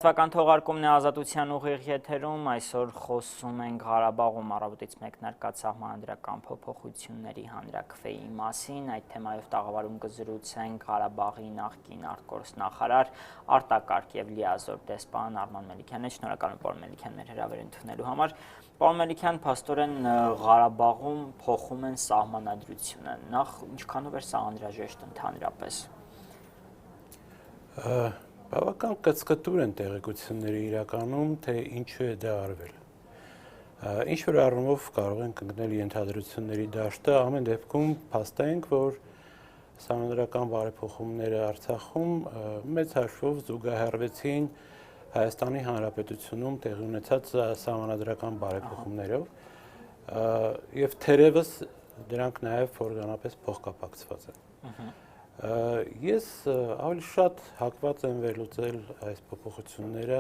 Թվական թողարկումն է Ազատության ուղիղ եթերում, այսօր խոսում ենք Ղարաբաղում առավոտից մեկնարկած սահմանադրական փոփոխությունների հանրաքվեի մասին, այդ թեմայով տաղավարում կզրուցենք Ղարաբաղի նախկին արտգործնախարար արտակարգ եւ լիազոր դեսպան Արման Մելիքյանին, շնորհակալ եմ պարոն Մելիքյան մեր հրավեր ընդունելու համար։ Պարոն Մելիքյան, փաստորեն Ղարաբաղում փոխում են սահմանադրությունը, նախ ինչքանով է սա անհրաժեշտ ընդհանրապես։ Բավական կծկտուր են տեղեկությունները իրականում, թե ինչու է դա արվել։ Ինչ-որ առումով կարող ենք ընկնել ենթադրությունների դաշտը, ամեն դեպքում փաստենք, որ սահմանադրական բարեփոխումները Արցախում մեծ հաշվով զուգահեռվեցին Հայաստանի Հանրապետությունում տեղի ունեցած սահմանադրական բարեփոխումներով, եւ թերևս դրանք նաև օրգանապես փոխկապակցված են։ Ես ավելի շատ հակված եմ վերլուծել այս փոփոխությունները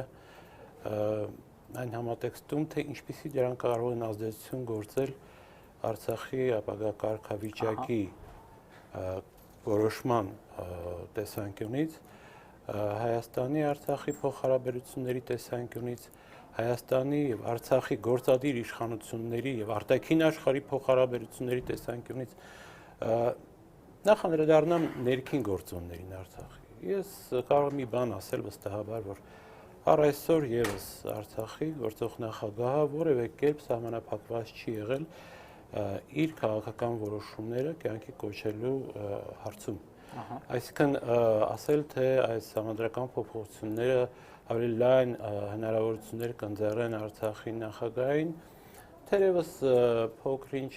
այն համատեքստում, թե ինչպիսի դրանք կարող են ազդեցություն գործել Արցախի ապագա կարգավիճակի որոշման տեսանկյունից, Հայաստանի Արցախի փոխհարաբերությունների տեսանկյունից, Հայաստանի եւ Արցախի գործադիր իշխանությունների եւ արտաքին աշխարհի փոխհարաբերությունների տեսանկյունից Նախ անդրադառնամ ներքին գործոններին Արցախի։ Ես կարող եմ մի բան ասել վստահաբար, որ առ այսօր եւս Արցախի գործող նախագահը որևէ կերպ սահմանափակված չի եղել իր քաղաքական որոշումները կյանքի կոչելու հարցում։ Այսինքն ասել, թե այս սահմանադրական փոփոխությունները ավելի լայն հնարավորություններ կընձեռեն Արցախի նախագահին, թերևս փոքր-ինչ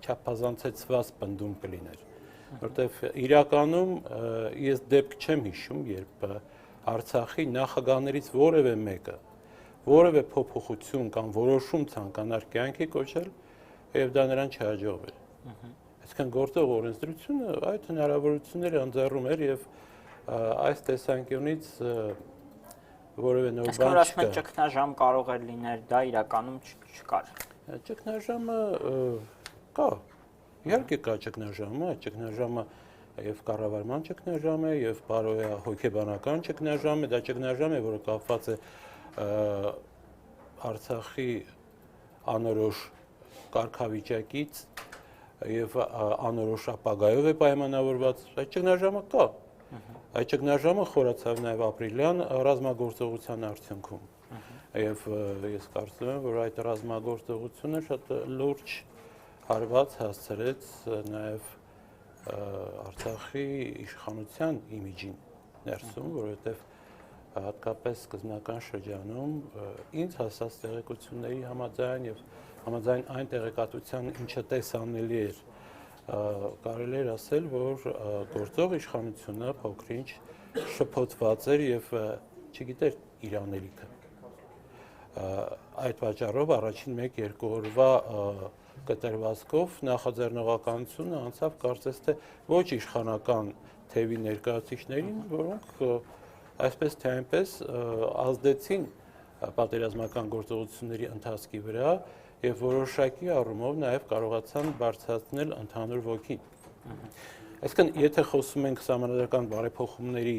չափազանցեցված պնդում կլիներ։ Որտեվ իրականում ես դեպք չեմ հիշում, երբ Արցախի նախագահներից որևէ մեկը որևէ փոփոխություն կամ որոշում ցանկանար կյանքի կոչել, եւ դա նրան չհաջողվեր։ Այսինքն գործող օրենսդրությունը այդ հնարավորությունները ընձեռում էր եւ այս տեսանկյունից որևէ նոր բան չկա։ Այսինքն ճգնաժամ կարող էր լինել, դա իրականում չկար։ Ճգնաժամը կա։ Իհարկե կա ճգնաժամը, ճգնաժամը եւ կառավարման ճգնաժամ է, եւ բարոյա հոգեբանական ճգնաժամ է, դա ճգնաժամ է, որը կապված է Արցախի անորոշ կարգավիճակից եւ անորոշ ապագայով է պայմանավորված, այդ ճգնաժամը կա։ Այդ ճգնաժամը խորացավ նաեւ ապրիլյան ռազմագործողության արդյունքում։ Եվ ես կարծում եմ, որ այդ ռազմագործողությունը շատ լուրջ հարված հասցրեց նաև Արցախի իշխանության իմիջին ներսում, որովհետև հատկապես սկզբնական շրջանում ինձ հասած տեղեկությունների համաձայն եւ համաձայն այն տեղեկատվության, ինչը տեսանելի էր, կարելի էր ասել, որ գործող իշխանությունը փոքր-ինչ շփոթված էր եւ չգիտեր իր անելիքը։ Այդ պատճառով առաջին 1-2 օրվա կտրվածքով նախաձեռնողականությունը անցավ կարծես թե ոչ իշխանական թևի ներկայացուցիչներին, որոնք այսպես թե այնպես ազդեցին պատերազմական գործողությունների ընթացքի վրա եւ որոշակի առումով նաեւ կարողացան բարձրացնել ընդհանուր ոգին։ Այսինքն, եթե խոսում ենք սահմանադրական բարեփոխումների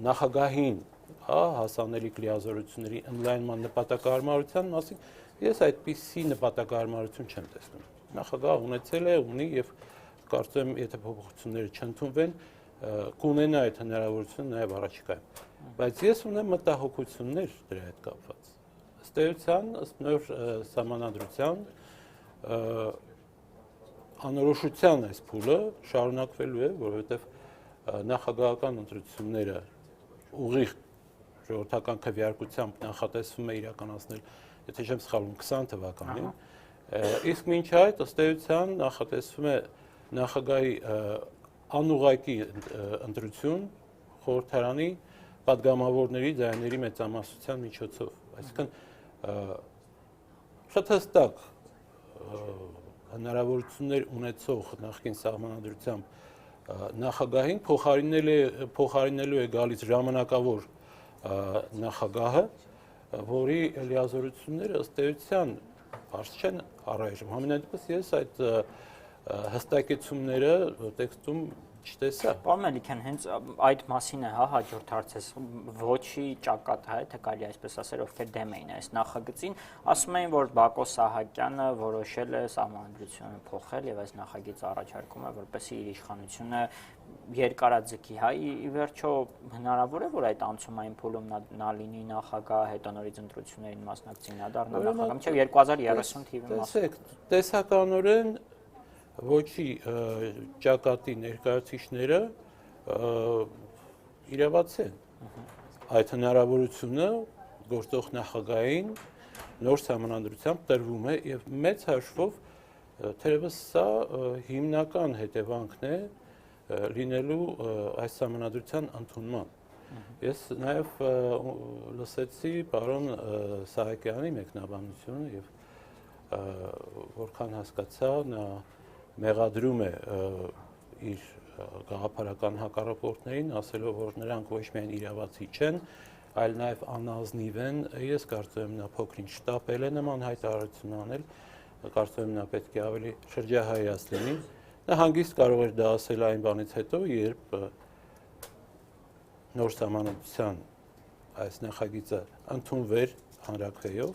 նախագահին, հասանելիք լիազորությունների ընդլայնման նպատակահարմարության մասին, ես այդպիսի նպատակահարմարություն չեմ տեսնում։ Նախագահը ունեցել է, ունի եւ կարծում եմ, եթե փոփոխությունները չընդունվեն, կունենա այդ հնարավորությունը նաեւ առաջիկայում։ Բայց ես ունեմ մտահոգություններ դրա հետ կապված։ Ըստ էության, ըստ նոր սահմանադրության անորոշության այս փուլը շարունակվելու է, որովհետեւ նախագահական ընտրությունները ուղիղ ժողովրդական քվեարկությամբ նախատեսվում է իրականացնել, եթե չեմ սխալվում, 20 թվականին, իսկ մինչ այդ ըստ էության նախատեսվում է նախագահի անուղղակի ընտրություն խորհրդարանի պատգամավորների ձայների մեծամասնության միջոցով, այսինքն շատ հստակ հնարավորություններ ունեցող նախկին սահմանադրությամբ նախագահին փոխարինելու է գալիս ժամանակավոր նախագահը, որի լիազորությունները ըստ էության բարձր չեն առայժմ։ Համենայնդեպս ես այդ հստակեցումները տեքստում չտեսա։ Պարոն Մելիքյան, հենց այդ մասին է, հա, հաջորդ հարցես, ոչի ճակատ, հա, թե կարելի այսպես ասել, ովքեր դեմ էին այս նախագծին, ասում էին, որ Բակո Սահակյանը որոշել է սահմանադրությունը փոխել եւ այս նախագիծը առաջարկում է, որպեսզի իր իշխանությունը երկարաձգի, հա, ի վերջո հնարավոր է, որ այդ անցումային փուլում նա լինի նախագահ, հետո նորից ընտրություններին մասնակցի, նա դառնա նախագահ, մինչեւ 2030 թիվի մաս։ Տեսեք, տեսականորեն ոչի ճակատի ներկայացուցիչները իրավաց են։ Այդ հնարավորությունը գործող նախագահային նոր սահմանադրությամբ տրվում է եւ մեծ հաշվով թերևս սա հիմնական հետևանքն է լինելու այս սահմանադրության ընդունման։ Ես նաեւ լսեցի պարոն Սահակյանի մեկնաբանությունը եւ որքան հասկացա նա մեղադրում է իր գաղափարական հակառակորդներին, ասելով, որ նրանք ոչ միայն իրավացի չեն, այլ նաև անազնիվ են։ Ես կարծում եմ նա փոքրինչ շտապել է նման հայտարարություն անել, կարծում եմ նա պետք է ավելի շրջահայաց լինի։ Նա հանգիստ կարող էր դա ասել այն բանից հետո, երբ նոր սահմանադրության այս նախագիծը ընդունվեր հանրաքվեով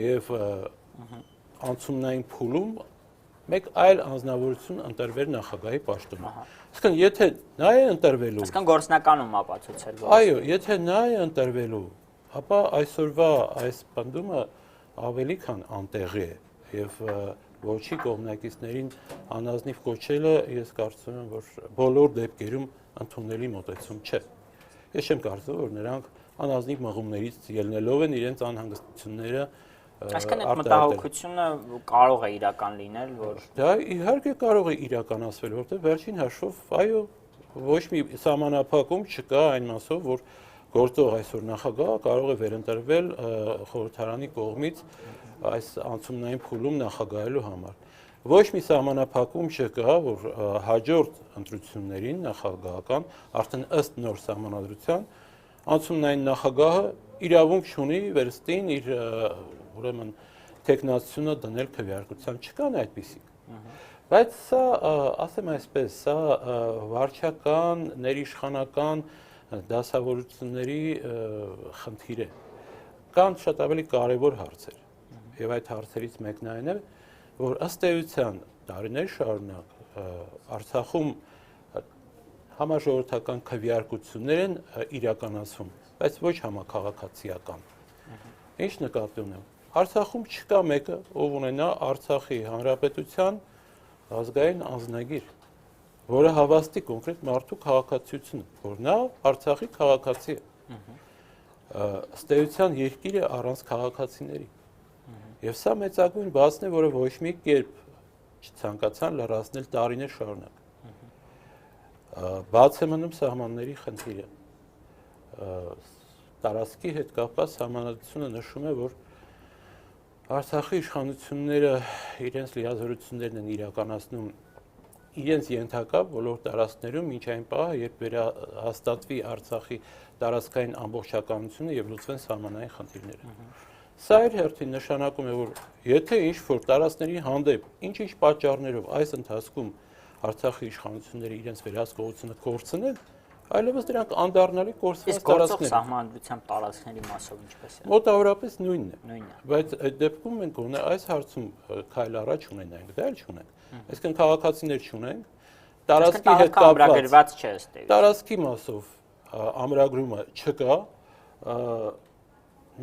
եւ անցումնային փուլում մեկ այլ անձնավորություն ընտրվեր նախագահի պաշտոնը։ Այսինքն, եթե նա է ընտրվելու, այսինքն գործնականում ապացուցել, որ այո, եթե նա է ընտրվելու, ապա այսօրվա այս բնդումը ավելի քան անտեղի է եւ ոչի կողմնակիցներին անազնիվ կոչելը ես կարծում եմ, որ բոլոր դեպքերում ընդունելի մոտեցում չէ։ Ես չեմ կարծում, որ նրանք անազնիվ մղումներից ելնելով են իրենց անհանգստությունները Այսինքն այդ մտահոգությունը կարող է իրական լինել, որ դա իհարկե կարող է իրականացվել, որտեղ վերջին հաշվով, այո, ոչ մի սահմանափակում չկա այն մասով, որ գործող այսօր նախագահը կարող է վերընտրվել խորհրդարանի կողմից այս անցումնային փուլում նախագահելու համար։ Ոչ մի սահմանափակում չկա, որ հաջորդ ընտրություններին նախագահական արդեն ըստ նոր սահմանադրության անցումնային նախագահը իրավունք չունի վերստին իր ուրեմն տեխնացիոնը դնել քվեարկության չկան այդպիսիք։ Բայց սա, ասեմ այսպես, սա վարչական, ներիշխանական դասավորությունների խնդիր է։ Կան շատ ավելի կարևոր հարցեր։ Եվ այդ հարցերից մեկն այն է, որ ըստ էության տարիներ շարունակ Արցախում համաժողովրդական քվեարկություններ են իրականացվում, բայց ոչ համաքաղաքացիական։ Ինչ նկատի ունեմ։ Արցախում չկա մեկը, ով ունենա Արցախի հանրապետության ազգային անձնագիր, որը հավաստի կոնկրետ մարդու քաղաքացիությունը, որ նա Արցախի քաղաքացի է։ Ըստ էության երկիր է առանց քաղաքացիների։ Եվ սա մեծագույն բացն է, որը ոչ մի կերպ չցանկացան լրացնել տարիներ շարունակ։ Բաց է մնում սահմանների խնդիրը։ Տարածքի հետ կապված սահմանադրությունը նշում է, որ Արցախի իշխանությունները իրենց լիազորություններն են իրականացնում իրենց ենթակա բոլոր տարածքներում, մինչ այն պահը, երբ վերահաստատվի Արցախի տարածքային ամբողջականությունը եւ լուծվեն սահմանային խնդիրները։ Սա իր հերթին նշանակում է, որ եթե ինչ-որ տարածքների հանդեպ ինչ-ինչ պատճառներով այս ընթացքում Արցախի իշխանությունները իրենց վերահսկողությունը կորցնեն, այլևս դրանք անդառնալի կորցված տարածքներ են։ Իսկ գործող սահմանադրությամբ տարածքների մասով ինչպես է։ Մոտավորապես նույնն է։ Նույնն է։ Բայց այդ դեպքում մենք ունենք այս հարցում քայլ առաջ ունենանք, դա էլ չունենք։ Այսինքն քաղաքացիներ չունենք, տարածքի հետ կապված չէ ըստ էության։ Տարածքի մասով ամրագրումը չկա,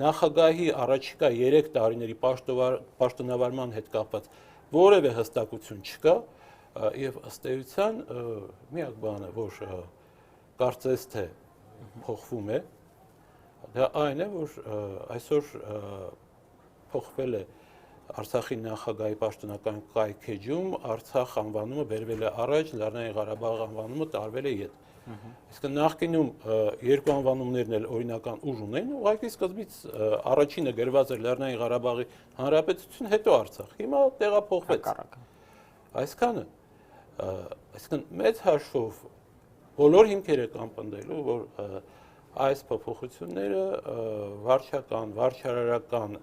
նախագահի առաջիկա 3 տարիների պաշտոնավարման հետ կապված որևէ հստակություն չկա եւ ըստ էության միակ բանը, որ կարծես թե փոխվում է, դա այն է, որ այսօր փոխվել է Արցախի նախագահի պաշտոնական կայքեջում, Արցախ անվանումը բերվել է առաջ, Լեռնային Ղարաբաղ անվանումը տարվել է ետ։ Իսկ նախկինում երկու անվանումներն էլ օրինական ուժ ունեն, ուղղակի սկզբից առաջինը գրված էր Լեռնային Ղարաբաղի Հանրապետություն, հետո Արցախ։ Հիմա տեղափոխվեց։ Այսքանը, այսինքն մեծ հաշվով բոլոր հիմքերը կան պնդելու, որ այս փոփոխությունները վարչական, վարչարարական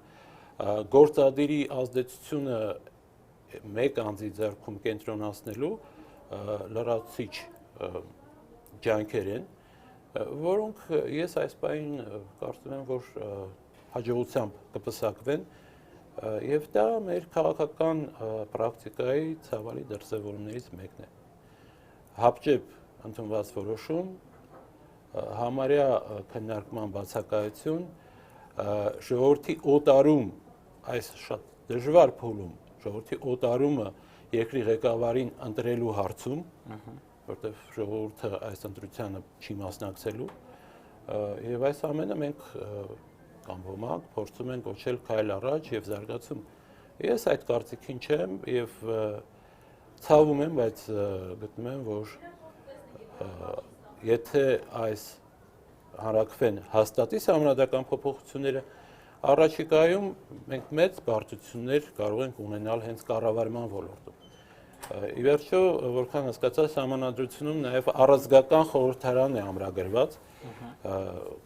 գործադիրի ազդեցությունը մեկ անձի ձեռքում կենտրոնացնելու լրացուցիչ ջանքեր են, որոնք ես այս պահին կարծում եմ, որ հաջողությամբ կպսակվեն եւ դա մեր քաղաքական պրակտիկայի ցավալի դրսևորումներից մեկն է։ Հապճեպ ընդունված որոշում, համարյա քննարկման բացակայություն, ժողովրդի օտարում այս շատ դժվար փուլում ժողովրդի օտարումը երկրի ղեկավարին ընտրելու հարցում, որտեղ ժողովուրդը այս ընտրությանը չի մասնակցելու, եւ այս ամենը մենք կամ ոմանք փորձում ենք կոչել քայլ առաջ եւ զարգացում։ Ես այդ կարծիքին չեմ եւ ցավում եմ, բայց գտնում եմ, որ եթե այս հանրակրվեն հաստատի համանդրական փոփոխությունները, առաջիկայում մենք մեծ բարդություններ կարող ենք ունենալ հենց կառավարման ոլորտում։ Ի վերջո, որքան հասկացա, համանդրությունում նաև առազգական խորհրդարան է ամրագրված,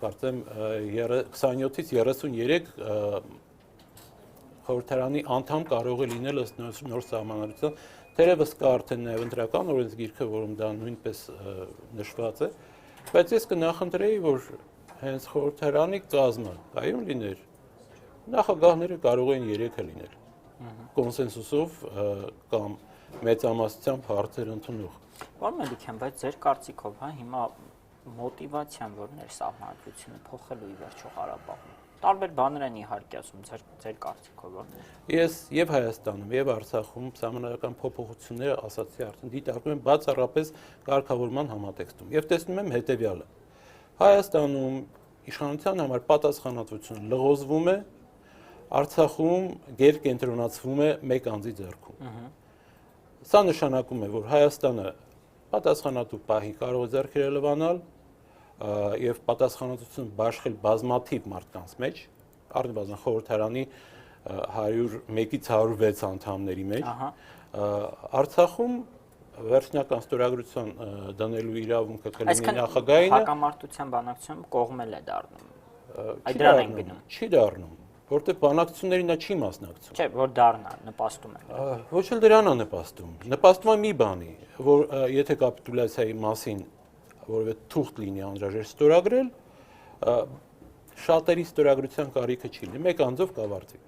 կարծեմ 27-ից 33 խորհրդարանի անդամ կարող է լինել ըստ նոր համանդրության, թերևս կա արդեն նաև ընտրական օրենսգիրքը, որում դա նույնպես նշված է, բայց ես կնախընտրեի, որ հենց խորհրդարանի կազմը կայուն լիներ, նախագահները կարող են 3-ը լինել, կոնսենսուսով կամ մեծամասնությամբ հարցեր ընդունող։ Պարոն Մելիքյան, բայց ձեր կարծիքով, հիմա մոտիվացիան, որ ներսահմանադրությունը փոխելու ի վերջո Ղարաբաղում, տարբեր բաներ են իհարկե ասում, ձեր կարծիքով ո՞րն է։ Ես եւ Հայաստանում եւ Արցախում համանդրական փոփոխությունները ասացի արդեն դիտարկում եմ բացառապես կարգավորման համատեքստում եւ տեսնում եմ հետեւյալը։ Հայաստանում իշխանության համար պատասխանատվությունը լղոզվում է, Արցախում գերկենտրոնացվում է մեկ անձի ձեռքում։ Սա նշանակում է, որ Հայաստանը պատասխանատու պահի կարող է ձեռքերը լվանալ եւ պատասխանատվություն բաշխել բազմաթիվ մարդկանց մեջ, առնվազն խորհրդարանի 101-ից 106 անդամների մեջ։ Արցախում վերջնական ստորագրության դնելու իրավունքը կլինի նախագահինը։ Հակամարտության բանակցությունում կողմել է դառնում։ Այդ դրան են գնում։ Չի դառնում, որտեղ բանակցություններին նա չի մասնակցում։ Չէ, որ դառնա, նպաստում է։ Ոչ էլ դրան է նպաստում։ Նպաստում է մի բանի, որ եթե կապիտուլյացիայի մասին որևէ թուղթ լինի անհրաժեշտ ստորագրել, շատերի ստորագրության կարիքը չի լինի, մեկ անձով կավարտվի։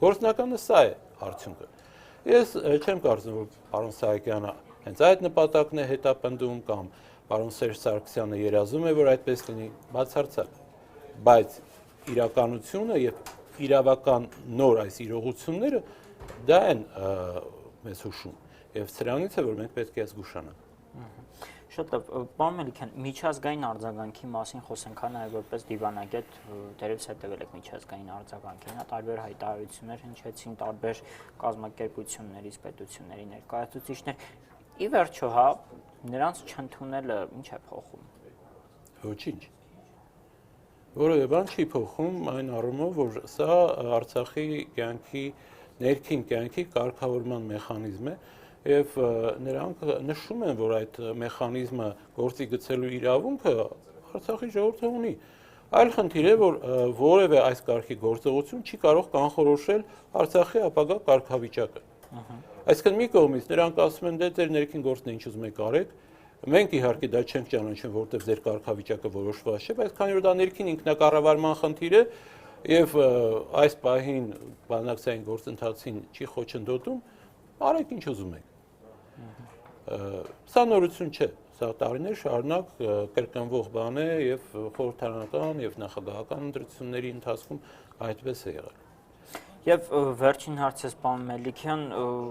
Գործնականը սա է արդյունքը։ Ես չեմ կարծում, որ պարոն Սահակյանը հենց այդ նպատակն է հետապնդում կամ պարոն Սերժ Սարգսյանը երազում է, որ այդպես լինի, բացարձակ։ Բայց իրականությունը եւ իրավական նոր այս իրողությունները դա են մեզ հուշում եւ սրանից է որ մենք պետք է զգուշանանք։ Շատ լավ, պարոն Մելիքյան, միջազգային արձագանքի մասին խոսենք, նաեւ որպես դիվանագետ դերևս հետևել եք միջազգային արձագանքին, տարբեր հայտարարություններ հնչեցին, տարբեր կազմակերպություններից, պետությունների ներկայացուցիչներ։ Ի վերջո, նրանց չընդունելը ինչ է փոխում։ Ոչինչ։ Որևէ բան չի փոխում այն առումով, որ սա Արցախի կյանքի ներքին կյանքի կարգավորման մեխանիզմ է եւ նրանք նշում են, որ այդ մեխանիզմը գործի գցելու իրավունքը Արցախի ժողովուրդը ունի։ Այլ խնդիր է, որ որևէ այս կարգի գործողություն չի կարող կանխորոշել Արցախի ապագա կարգավիճակը։ Այսինքն մի կողմից նրանք ասում են, դե ձեր ներքին գործն է ինչ ուզում եք արեք, մենք իհարկե դա չենք ճանաչում, որտեղ ձեր կարգավիճակը որոշված չէ, բայց քանի որ դա ներքին ինքնակառավարման խնդիր է եւ այս պահին բանակցային գործընթացին չի խոչընդոտում, արեք ինչ ուզում եք։ Սա նորություն չէ, սա տարիներ շարունակ կրկնվող բան է եւ խորհրդարանական եւ նախագահական ընտրությունների ընթացքում այդպես է եղել։ Եվ վերջին հարցս պարոն Մելիքյան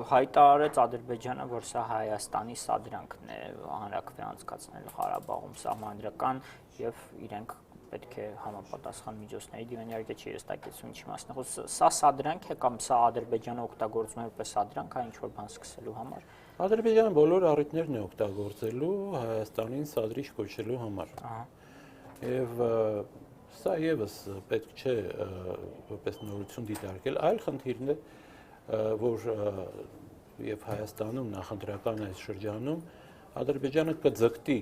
հայտարարեց Ադրբեջանը, որ սա Հայաստանի սադրանքն է հանրակրվե անցկացնել Ղարաբաղում սահմանադրական եւ իրենք պետք է համապատասխան միջոցների դիմեն, իհարկե չի հստակեցում ինչի մասն է, սա սադրանք է կամ սա Ադրբեջանը օգտագործում է որպես սադրանք, այն ինչ որ բան սկսելու համար։ Ադրբեջանը բոլոր առիթներն է օգտագործելու Հայաստանին սադրիչ կոչելու համար։ Եվ սա եւս պետք չէ որպես նորություն դիտարկել, այլ խնդիրն է, որ եւ Հայաստանում նախընտրական այս շրջանում Ադրբեջանը կձգտի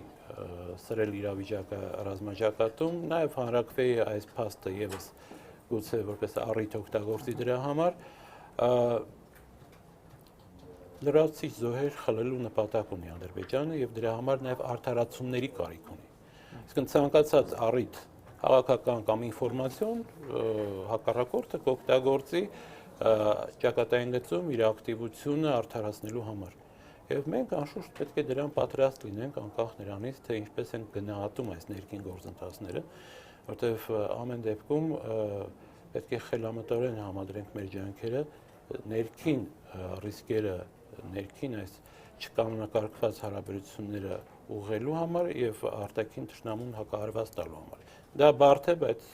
սրել իրավիճակը ռազմաճակատում, նաեւ հանրակրվեի այս փաստը եւս գուցե որպես առիթ օգտագործի դրա համար, լրացուցիչ զոհեր խլելու նպատակ ունի Ադրբեջանը եւ դրա համար նաեւ արդարացումների կարիք ունի։ Իսկ ցանկացած առիթ քաղաքական կամ ինֆորմացիոն հակառակորդը կօգտագործի ճակատային գծում իր ակտիվությունը արդարացնելու համար։ Եվ մենք անշուշտ պետք է դրան պատրաստ լինենք անկախ նրանից, թե ինչպես են գնահատում այս ներքին գործընթացները, որտեղ ամեն դեպքում պետք է խելամտորեն համադրենք մեր ջանքերը ներքին ռիսկերը, ներքին այս չկամնակարգված հարաբերությունները ուղղելու համար եւ արտաքին թշնամուն հակահարված տալու համար։ Դա բարդ է, բայց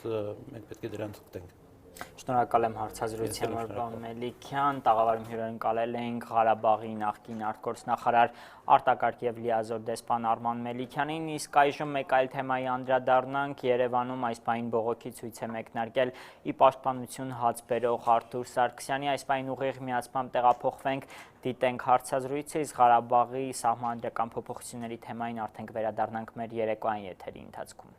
մենք պետք է դրան ձգտենք։ Շնորհակալ եմ հարցազրույցի համար, պարոն Մելիքյան, տաղավարում հյուրընկալել ենք Ղարաբաղի նախկին արտգործնախարար արտակարգ եւ լիազոր դեսպան Արման Մելիքյանին, իսկ այժմ մեկ այլ թեմայի անդրադառնանք։ Երևանում այս պահին բողոքի ցույց է մեկնարկել ի պաշտպանություն հաց բերող Արթուր Սարգսյանի, այս պահին ուղիղ միացմամբ տեղափոխվենք, դիտենք հարցազրույցը, իսկ Ղարաբաղի սահմանադրական փոփոխությունների թեմային արդեն կվերադառնանք մեր երեկոյան եթերի ընթացքում։